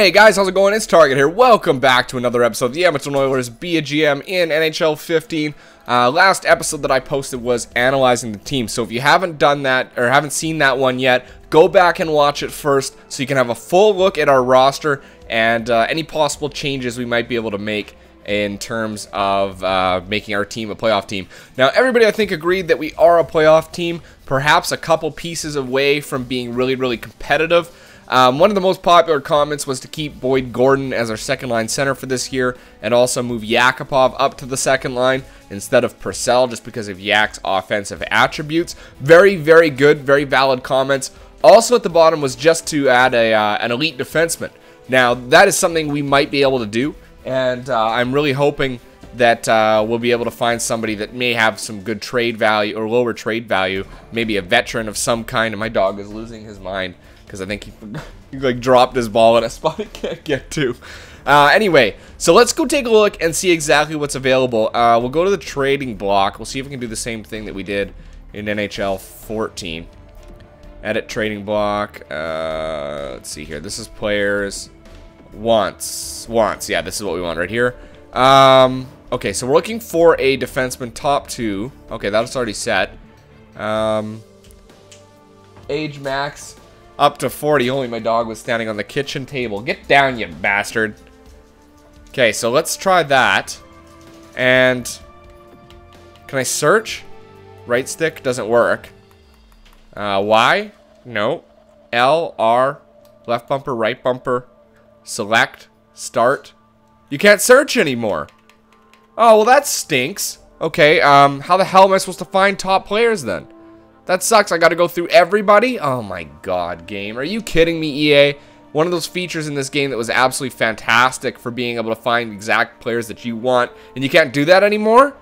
Hey guys, how's it going? It's Target here. Welcome back to another episode of the Edmonton Oilers Be a GM in NHL 15. Last episode that I posted was analyzing the team. So if you haven't done that or haven't seen that one yet, go back and watch it first so you can have a full look at our roster and any possible changes we might be able to make in terms of making our team a playoff team. Now, everybody I think agreed that we are a playoff team, perhaps a couple pieces away from being really competitive. One of the most popular comments was to keep Boyd Gordon as our second line center for this year and also move Yakupov up to the second line instead of Purcell just because of Yak's offensive attributes. Very good, very valid comments. Also at the bottom was just to add an elite defenseman. Now, that is something we might be able to do, and I'm really hoping that we'll be able to find somebody that may have some good trade value or lower trade value, maybe a veteran of some kind. And my dog is losing his mind because I think he like dropped his ball in a spot he can't get to. Anyway, so let's go take a look and see exactly what's available. We'll go to the trading block. We'll see if we can do the same thing that we did in NHL 14. Edit trading block. Let's see here. This is players. Wants. Yeah, this is what we want right here. Okay, so we're looking for a defenseman top 2. Okay, that's already set. Age max up to 40. Only my dog was standing on the kitchen table. Get down, you bastard. Okay, so let's try that. And can I search? Right stick doesn't work. Y? No. L, R, left bumper, right bumper, select, start. You can't search anymore. Oh, well that stinks. Okay, how the hell am I supposed to find top players then? That sucks. I gotta go through everybody? Oh my god, game. Are you kidding me, EA? One of those features in this game that was absolutely fantastic for being able to find exact players that you want, and you can't do that anymore?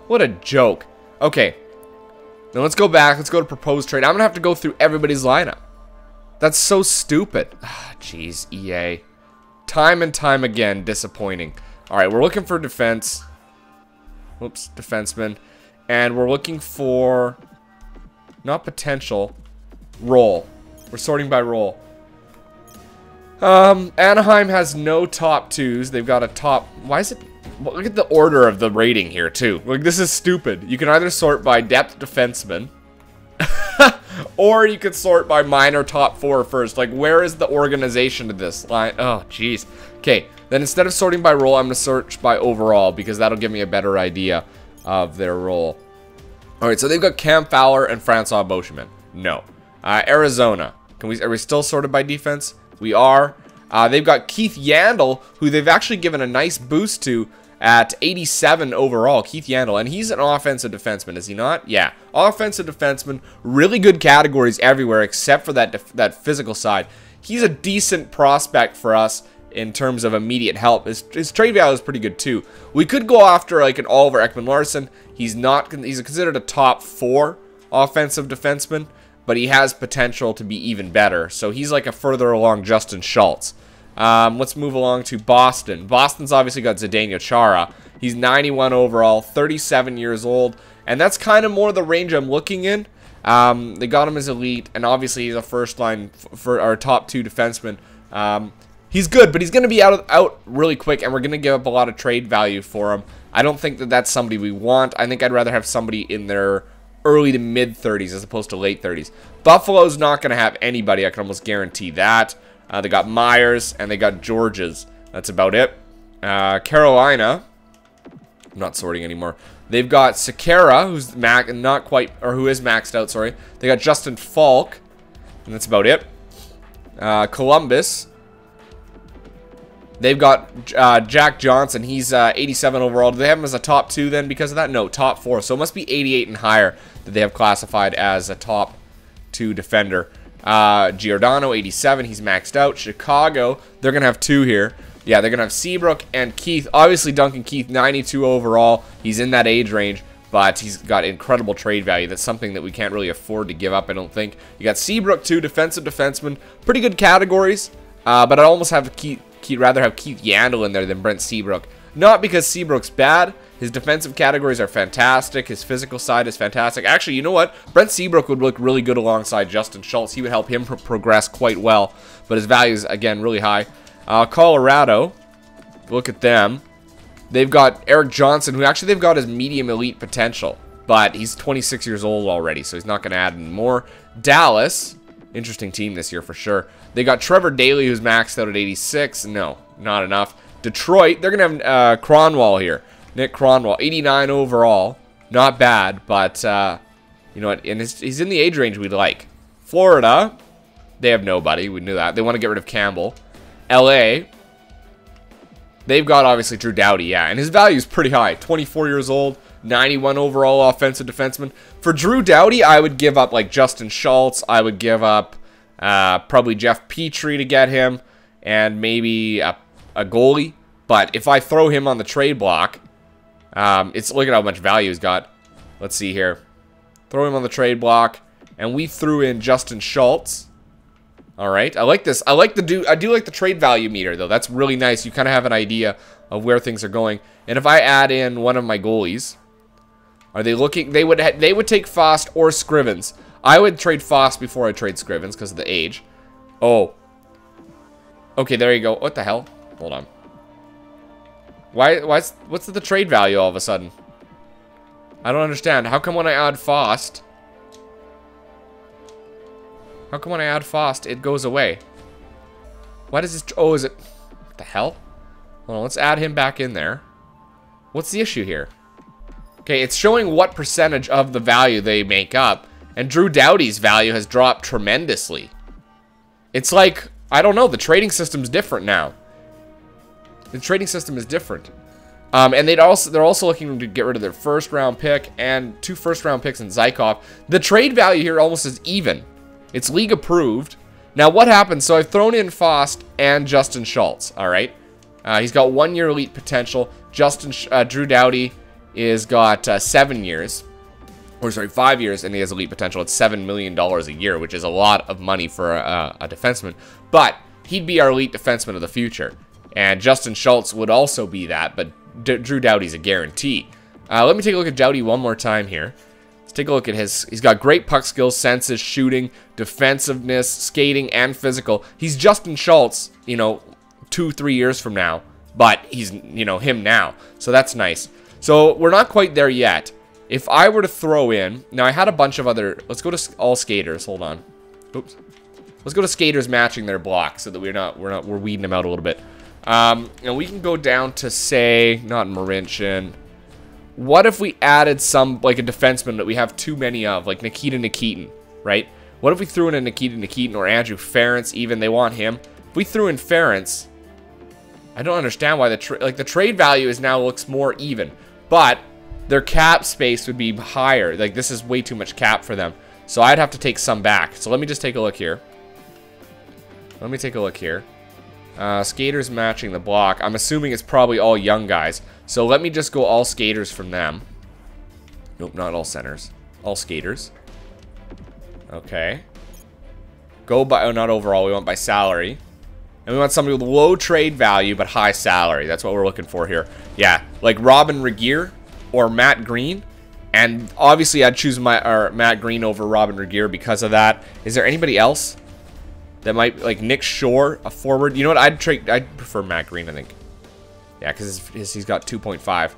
What a joke. Okay. Now let's go back. Let's go to proposed trade. I'm gonna have to go through everybody's lineup. That's so stupid. Ah, jeez, EA. Time and time again, disappointing. Alright, we're looking for defense. Whoops, defenseman. And we're looking for... not potential. Role. We're sorting by role. Anaheim has no top 2s. They've got a top... why is it... look at the order of the rating here, too. Like, this is stupid. You can either sort by depth defenseman... or you could sort by minor top 4 first. Like, where is the organization of this line? Oh, jeez. Okay, then instead of sorting by role, I'm going to search by overall because that'll give me a better idea of their role. Alright, so they've got Cam Fowler and Francois Beauchemin. No. Arizona. Are we still sorted by defense? We are. They've got Keith Yandel, who they've actually given a nice boost to at 87 overall. Keith Yandel, and he's an offensive defenseman, is he not? Yeah. Offensive defenseman. Really good categories everywhere except for that physical side. He's a decent prospect for us in terms of immediate help. His trade value is pretty good too. We could go after like an Oliver Ekman-Larsson. He's considered a top 4 offensive defenseman, but he has potential to be even better. So he's like a further along Justin Schultz. Let's move along to Boston. Boston's obviously got Zdeno Chara. He's 91 overall, 37 years old, and that's kind of more the range I'm looking in. They got him as elite, and obviously he's a first line for our top 2 defenseman. He's good, but he's going to be out really quick, and we're going to give up a lot of trade value for him. I don't think that that's somebody we want. I think I'd rather have somebody in their early to mid 30s as opposed to late 30s. Buffalo's not going to have anybody. I can almost guarantee that. They got Myers, and they got Georges. That's about it. Carolina. I'm not sorting anymore. They've got Sekera, who's who is maxed out, sorry. They got Justin Falk, and that's about it. Columbus. They've got Jack Johnson. He's 87 overall. Do they have him as a top 2 then because of that? No, top 4. So it must be 88 and higher that they have classified as a top 2 defender. Giordano, 87. He's maxed out. Chicago, they're going to have 2 here. Yeah, they're going to have Seabrook and Keith. Obviously, Duncan Keith, 92 overall. He's in that age range, but he's got incredible trade value. That's something that we can't really afford to give up, I don't think. You got Seabrook, 2, defensive defenseman. Pretty good categories, but I'd almost have rather have Keith Yandel in there than Brent Seabrook. Not because Seabrook's bad. His defensive categories are fantastic. His physical side is fantastic. Actually, you know what? Brent Seabrook would look really good alongside Justin Schultz. He would help him progress quite well. But his value is, again, really high. Colorado, look at them. They've got Eric Johnson, who actually they've got his medium elite potential. But he's 26 years old already, so he's not going to add any more. Dallas, interesting team this year for sure. They got Trevor Daley, who's maxed out at 86. No, not enough. Detroit, they're going to have Cronwall here. Nick Cronwall, 89 overall. Not bad, but you know what? And he's in the age range we'd like. Florida, they have nobody. We knew that. They want to get rid of Campbell. LA, they've got obviously Drew Doughty, yeah. And his value is pretty high. 24 years old, 91 overall offensive defenseman. For Drew Doughty, I would give up like Justin Schultz. I would give up probably Jeff Petrie to get him. And maybe a goalie. But if I throw him on the trade block, look at how much value he's got. Let's see here. Throw him on the trade block. And we threw in Justin Schultz. Alright, I like this. I do like the trade value meter, though. That's really nice. You kind of have an idea of where things are going. And if I add in one of my goalies, are they looking? They would take Fost or Scrivens. I would trade Fost before I trade Scrivens because of the age. Oh. Okay, there you go. What the hell? Hold on. What's the trade value all of a sudden? I don't understand. How come when I add Fost... How come when I add Fost, it goes away? Why does this... Oh, is it... What the hell? Hold on, let's add him back in there. What's the issue here? Okay, it's showing what percentage of the value they make up. And Drew Doughty's value has dropped tremendously. It's like... I don't know, the trading system's different now. The trading system is different. And they're also looking to get rid of their first-round pick and 2 first-round picks in Zykov. The trade value here almost is even. It's league approved. Now what happens? So I've thrown in Fost and Justin Schultz. All right, he's got 1 year elite potential. Drew Doughty is got 7 years, or sorry, 5 years, and he has elite potential. It's $7 million a year, which is a lot of money for a defenseman. But he'd be our elite defenseman of the future, and Justin Schultz would also be that. But Drew Doughty's a guarantee. Let me take a look at Doughty one more time here. Take a look at he's got great puck skills, senses, shooting, defensiveness, skating, and physical. He's Justin Schultz, you know, 2-3 years from now, but he's, you know, him now. So that's nice. So we're not quite there yet. If I were to throw in, now I had a bunch of other, let's go to all skaters, hold on. Oops. Let's go to skaters matching their blocks so that we're weeding them out a little bit. And we can go down to, say, not Marincin. What if we added some, like a defenseman that we have too many of, like Nikita Nikitin, right? What if we threw in a Nikita Nikitin or Andrew Ference even? They want him. If we threw in Ference, I don't understand why the trade value is now looks more even. But their cap space would be higher. Like, this is way too much cap for them. So I'd have to take some back. So let me just take a look here. Let me take a look here. Skaters matching the block. I'm assuming it's probably all young guys. So let me just go all skaters from them. Nope, not all centers. All skaters. Okay. Go by, oh, not overall. We want by salary. And we want somebody with low trade value but high salary. That's what we're looking for here. Yeah, like Robin Regier or Matt Green. And obviously I'd choose Matt Green over Robin Regier because of that. Is there anybody else that might, like Nick Shore, a forward? You know what? I'd prefer Matt Green, I think. Yeah, because he's got 2.5.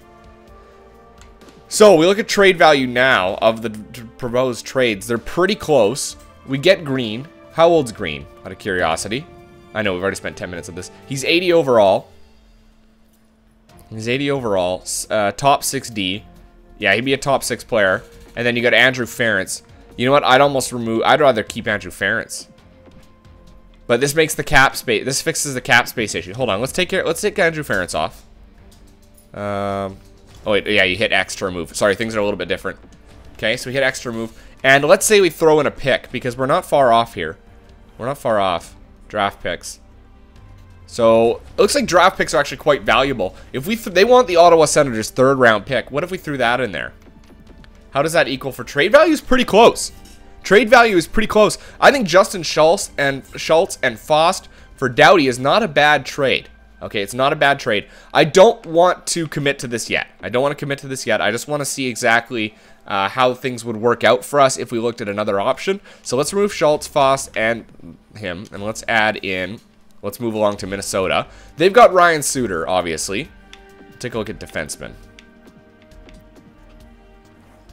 So we look at trade value now of the proposed trades. They're pretty close. We get Green. How old's Green? Out of curiosity. I know we've already spent 10 minutes of this. He's 80 overall. He's 80 overall. Top 6D. Yeah, he'd be a top 6 player. And then you got Andrew Ference. You know what? I'd rather keep Andrew Ference. But this makes the cap space. This fixes the cap space issue. Hold on. Let's take Andrew Ference off. Oh wait, yeah, you hit X to remove. Sorry, things are a little bit different. Okay, so we hit X to remove, and let's say we throw in a pick because we're not far off here. We're not far off. Draft picks. So it looks like draft picks are actually quite valuable. If they want the Ottawa Senators' 3rd round pick, what if we threw that in there? How does that equal for trade value? Is pretty close. Trade value is pretty close. I think Justin Schultz and Fost for Doughty is not a bad trade. Okay, it's not a bad trade. I don't want to commit to this yet. I just want to see exactly how things would work out for us if we looked at another option. So let's remove Schultz, Fost, and him, and let's Let's move along to Minnesota. They've got Ryan Suter, obviously. Take a look at defensemen.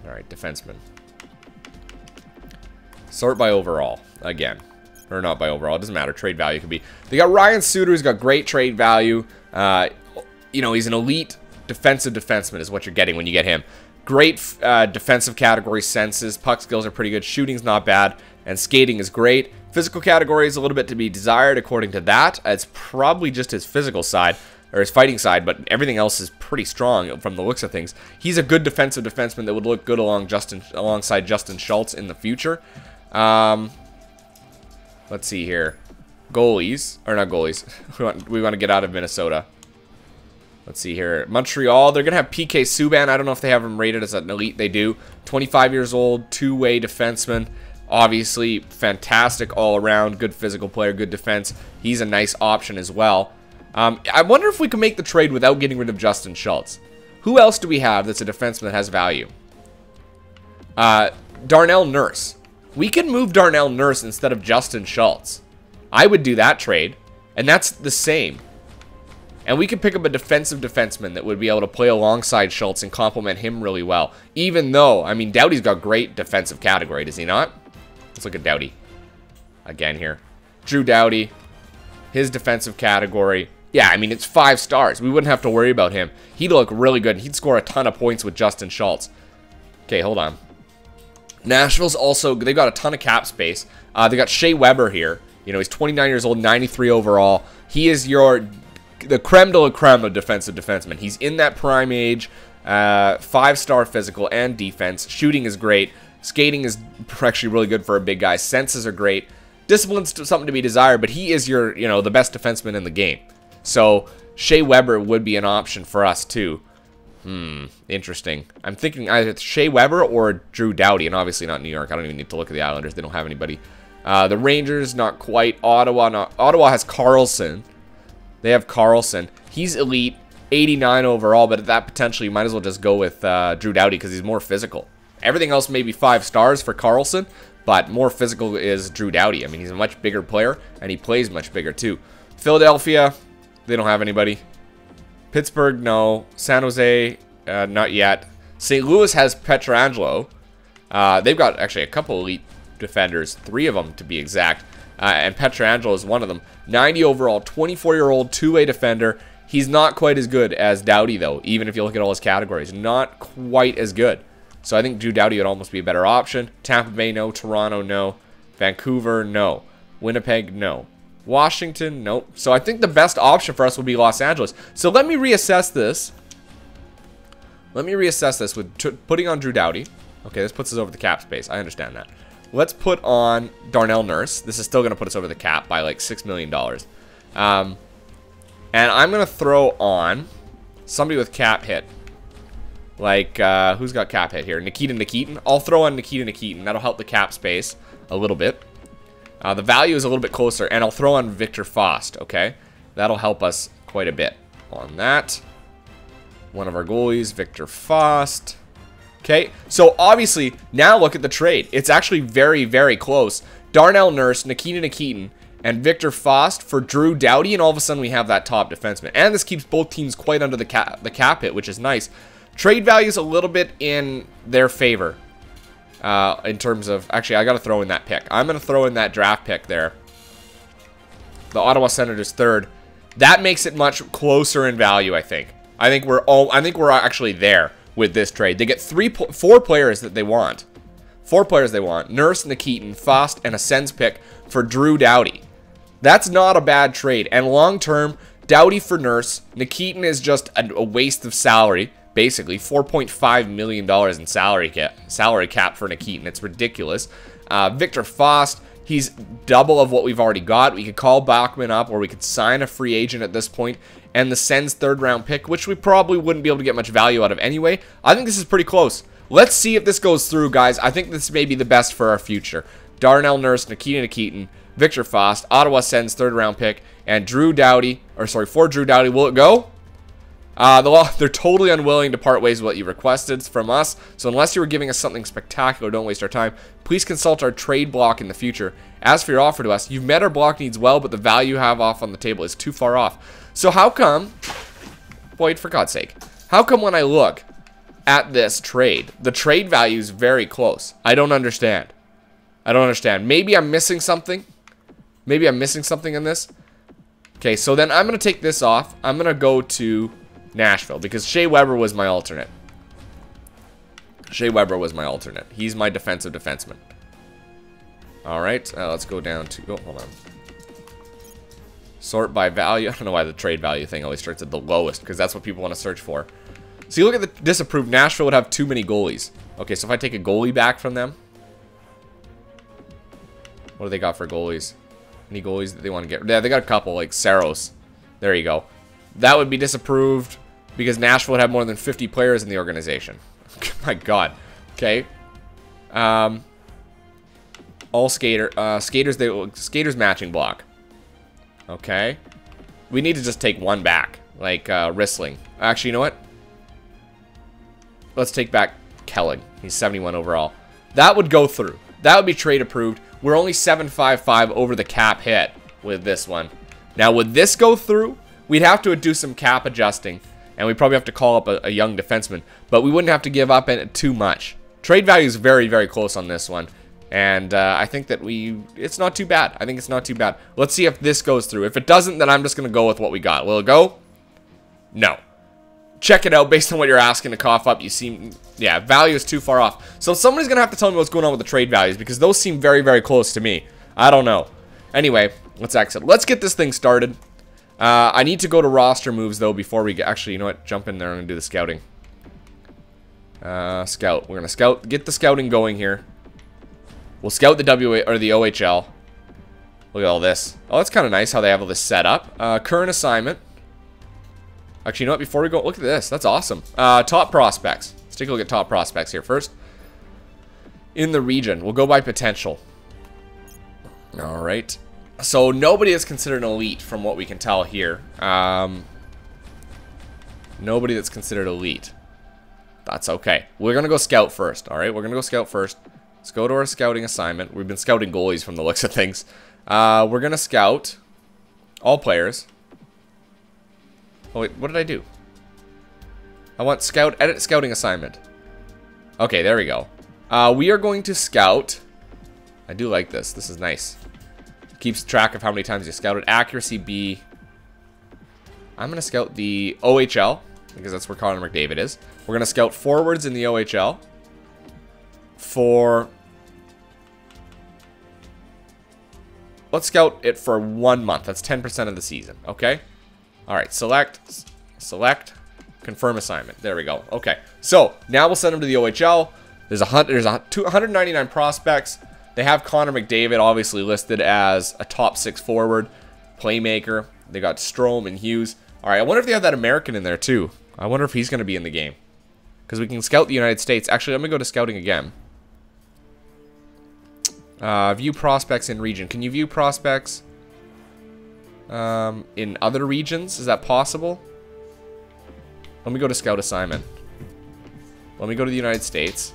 All right, defensemen. Sort by overall, again. Or not by overall, it doesn't matter. Trade value could be. They got Ryan Suter, who's got great trade value. You know, he's an elite defensive defenseman is what you're getting when you get him. Great defensive category senses. Puck skills are pretty good. Shooting's not bad. And skating is great. Physical category is a little bit to be desired according to that. It's probably just his physical side, or his fighting side, but everything else is pretty strong from the looks of things. He's a good defensive defenseman that would look good alongside Justin Schultz in the future. Let's see here. Goalies, or not goalies. We want to get out of Minnesota. Let's see here. Montreal, they're going to have PK Subban. I don't know if they have him rated as an elite. They do. 25 years old, two-way defenseman. Obviously, fantastic all-around. Good physical player, good defense. He's a nice option as well. I wonder if we can make the trade without getting rid of Justin Schultz. Who else do we have that's a defenseman that has value? Darnell Nurse. We can move Darnell Nurse instead of Justin Schultz. I would do that trade, and that's the same. And we could pick up a defensive defenseman that would be able to play alongside Schultz and complement him really well. Even though, I mean, Doughty's got great defensive category, does he not? Let's look at Doughty again here. Drew Doughty, his defensive category. Yeah, I mean, it's 5 stars. We wouldn't have to worry about him. He'd look really good. He'd score a ton of points with Justin Schultz. Okay, hold on. Nashville's also, they've got a ton of cap space. They got Shea Weber here. You know, he's 29 years old, 93 overall. He is the creme de la creme of defensive defenseman. He's in that prime age, 5-star physical and defense. Shooting is great. Skating is actually really good for a big guy. Senses are great. Discipline's something to be desired, but he is your, you know, the best defenseman in the game. So Shea Weber would be an option for us too. Interesting. I'm thinking either Shea Weber or Drew Doughty, and obviously not New York. I don't even need to look at the Islanders. They don't have anybody. The Rangers, not quite. Ottawa has Carlson. They have Carlson. He's elite, 89 overall, but at that potential, you might as well just go with Drew Doughty because he's more physical. Everything else may be 5 stars for Carlson, but more physical is Drew Doughty. I mean, he's a much bigger player, and he plays much bigger too. Philadelphia, they don't have anybody. Pittsburgh, no. San Jose, not yet. St. Louis has Pietrangelo. They've got actually a couple elite defenders, 3 of them to be exact. And Pietrangelo is one of them. 90 overall, 24-year-old, two-way defender. He's not quite as good as Doughty, though, even if you look at all his categories. Not quite as good. So I think Drew Doughty would almost be a better option. Tampa Bay, no. Toronto, no. Vancouver, no. Winnipeg, no. Washington, nope. So I think the best option for us would be Los Angeles. So let me reassess this. Let me reassess this with putting on Drew Doughty. Okay, this puts us over the cap space. I understand that. Let's put on Darnell Nurse. This is still going to put us over the cap by like $6 million. And I'm going to throw on somebody with cap hit. Like, who's got cap hit here? Nikita Nikitin. I'll throw on Nikita Nikitin. That'll help the cap space a little bit. The value is a little bit closer, and I'll throw on Victor Fost, okay? That'll help us quite a bit on that. One of our goalies, Victor Fost. Okay, so obviously, now look at the trade. It's actually very, very close. Darnell Nurse, Nikita Nikitin, and Victor Fost for Drew Doughty, and all of a sudden we have that top defenseman. And this keeps both teams quite under the cap hit, which is nice. Trade value is a little bit in their favor. In terms of, actually, I got to throw in that pick. I'm going to throw in that draft pick there. The Ottawa Senators 3rd. That makes it much closer in value, I think. I think we're actually there with this trade. They get 4 players that they want. 4 players they want. Nurse, Nikitin, Fost, and a Sens pick for Drew Doughty. That's not a bad trade. And long term, Doughty for Nurse. Nikitin is just a waste of salary. Basically, $4.5 million in salary cap for Nikitin. It's ridiculous. Victor Fost, he's double of what we've already got. We could call Bachman up, or we could sign a free agent at this point. And the Sens 3rd round pick, which we probably wouldn't be able to get much value out of anyway. I think this is pretty close. Let's see if this goes through, guys. I think this may be the best for our future. Darnell Nurse, Nikita Nikitin, Victor Fost, Ottawa Sens 3rd round pick, and Drew Doughty, or sorry, for Drew Doughty. Will it go? They're totally unwilling to part ways with what you requested from us, so unless you were giving us something spectacular, don't waste our time. Please consult our trade block in the future. As for your offer to us, you've met our block needs well, but the value you have off on the table is too far off. So how come, Boyd, for God's sake, how come when I look at this trade, the trade value is very close? I don't understand. I don't understand. Maybe I'm missing something. Maybe I'm missing something in this. Okay, so then I'm going to take this off. I'm going to go to Nashville because Shea Weber was my alternate. Shea Weber was my alternate. He's my defensive defenseman. All right, let's go down to... Oh, hold on. Sort by value. I don't know why the trade value thing always starts at the lowest because that's what people want to search for. So you look at the disapproved. Nashville would have too many goalies. Okay, so if I take a goalie back from them. What do they got for goalies? Any goalies that they want to get? Yeah, they got a couple, like Saros. There you go. That would be disapproved because Nashville would have more than 50 players in the organization. My God. Okay. All skaters matching block. Okay. We need to just take one back, like Rissling. Actually, you know what? Let's take back Kellig. He's 71 overall. That would go through. That would be trade approved. We're only 755 over the cap hit with this one. Now, would this go through? We'd have to do some cap adjusting, and we'd probably have to call up a young defenseman, but we wouldn't have to give up too much. Trade value is very, very close on this one, and I think that it's not too bad. I think it's not too bad. Let's see if this goes through. If it doesn't, then I'm just going to go with what we got. Will it go? No. Check it out based on what you're asking to cough up. You seem, yeah, value is too far off. So somebody's going to have to tell me what's going on with the trade values because those seem very, very close to me. I don't know. Anyway, let's exit. Let's get this thing started. I need to go to roster moves, though, before we get... Actually, you know what? Jump in there. I'm going to do the scouting. Scout. We're going to scout. Get the scouting going here. We'll scout the the OHL. Look at all this. Oh, that's kind of nice how they have all this set up. Current assignment. Actually, you know what? Before we go... Look at this. That's awesome. Top prospects. Let's take a look at top prospects here first. In the region. We'll go by potential. All right. So nobody is considered an elite from what we can tell here. Nobody that's considered elite. That's okay. We're going to go scout first. All right, we're going to go scout first. Let's go to our scouting assignment. We've been scouting goalies from the looks of things. We're going to scout all players. Oh, wait, what did I do? I want scout, edit scouting assignment. Okay, there we go. We are going to scout. I do like this. This is nice. Keeps track of how many times you scouted. Accuracy B. I'm going to scout the OHL because that's where Connor McDavid is. We're going to scout forwards in the OHL for... Let's scout it for 1 month. That's 10% of the season. Okay? All right. Select. Confirm assignment. There we go. Okay. So, now we'll send them to the OHL. There's 199 prospects. They have Connor McDavid obviously listed as a top 6 forward, playmaker. They got Strome and Hughes. All right, I wonder if they have that American in there too. I wonder if he's going to be in the game. Because we can scout the United States. Actually, let me go to scouting again. View prospects in region. Can you view prospects in other regions? Is that possible? Let me go to scout assignment. Let me go to the United States.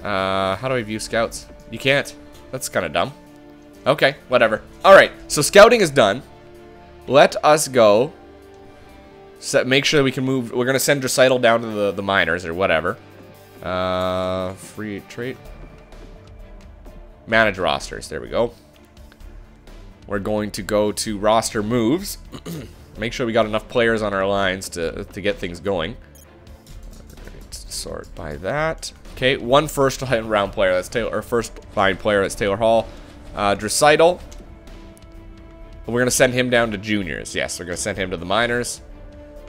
How do I view scouts? You can't. That's kind of dumb. Okay, whatever. Alright, so scouting is done. Let us go. Make sure that we can move. We're going to send Draisaitl down to the minors or whatever. Free trade. Manage rosters. There we go. We're going to go to roster moves. Make sure we got enough players on our lines to get things going. Right, sort by that. Okay, one first round player, that's Taylor, or first line player, that's Taylor Hall. Draisaitl. We're going to send him down to juniors. Yes, we're going to send him to the minors.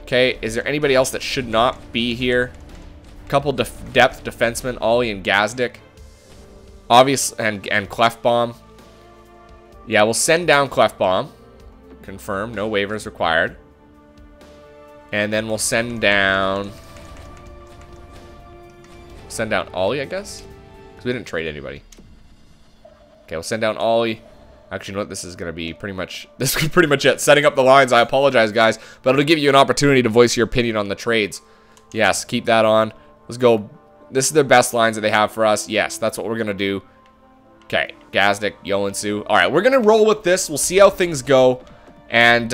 Okay, is there anybody else that should not be here? Couple depth defensemen, Ollie and Gazdick. Obvious, and Clefbaum. Yeah, we'll send down Clefbaum. Confirm, no waivers required. And then we'll send down Ollie, I guess? Because we didn't trade anybody. Okay, we'll send down Ollie. Actually, you know what? This is going to be pretty much it. Setting up the lines. I apologize, guys. But it'll give you an opportunity to voice your opinion on the trades. Yes, keep that on. Let's go. This is their best lines that they have for us. Yes, that's what we're going to do. Okay, Gazdic, Yoansu. All right, we're going to roll with this. We'll see how things go. And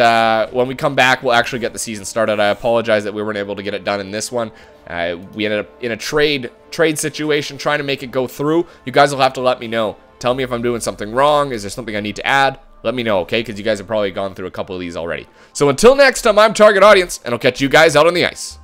when we come back, we'll actually get the season started. I apologize that we weren't able to get it done in this one. We ended up in a trade situation trying to make it go through. You guys will have to let me know. Tell me if I'm doing something wrong. Is there something I need to add? Let me know, okay? Because you guys have probably gone through a couple of these already. So until next time, I'm Target Audience, and I'll catch you guys out on the ice.